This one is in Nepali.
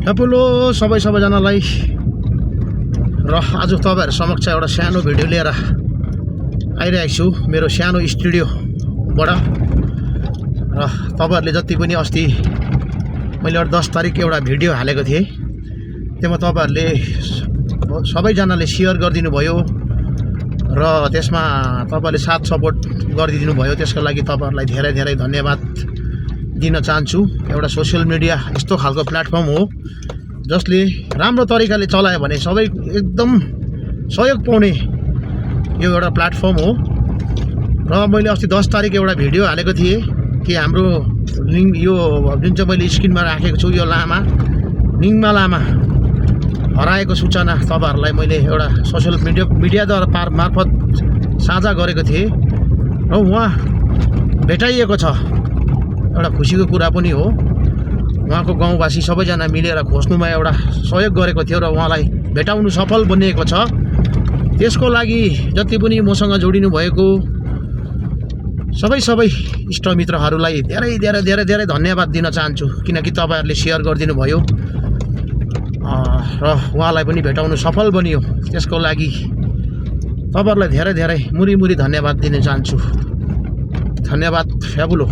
हेलो सबैजनालाई र आज तपाईहरु समक्ष एउटा सानो भिडियो लिएर आइरहेको छु मेरो सानो स्टुडियोबाट। र तपाईहरुले जति पनि अस्ति मैले 10 तारिक एउटा भिडियो हालेको थिएँ, त्यसमा तपाईहरुले सबैजनाले शेयर गरिदिनु भयो र त्यसमा तपाईहरुले साथ सपोर्ट गरिदिनु भयो। त्यसको लागि तपाईहरुलाई धेरै धेरै धन्यवाद दिन चाहन्छु। एउटा सोशल मिडिया यस्तो खालको प्लेटफर्म हो जसले राम्रो तरिकाले चलायो भने सबै एकदम सहयोग पाउने यो एउटा प्लेटफर्म हो। र मैले अस्ति 10 तारिक एउटा भिडियो हालेको थिएँ कि हाम्रो यो जुन चाहिँ मैले स्क्रिनमा राखेको छु यो लामा निङमा लामा हराएको सूचना तपाईहरुलाई मैले एउटा सोशल मिडियाद्वारा मार्फत साझा गरेको थिएँ र उहाँ भेटाइएको छ। एउटा खुसीको कुरा पनि हो। उहाँको गाउँवासी सबैजना मिलेर खोज्नुमा एउटा सहयोग गरेको थियो र उहाँलाई भेटाउनु सफल बनिएको छ। त्यसको लागि जति पनि मसँग जोडिनु भएको सबै इष्टमित्रहरूलाई धेरै धेरै धेरै धेरै धन्यवाद दिन चाहन्छु, किनकि तपाईहरुले शेयर गरिदिनु भयो र उहाँलाई पनि भेटाउनु सफल बनियो। त्यसको लागि तपाईहरुलाई धेरै धेरै मुरी धन्यवाद दिन चाहन्छु। धन्यवाद फ्याबुलो।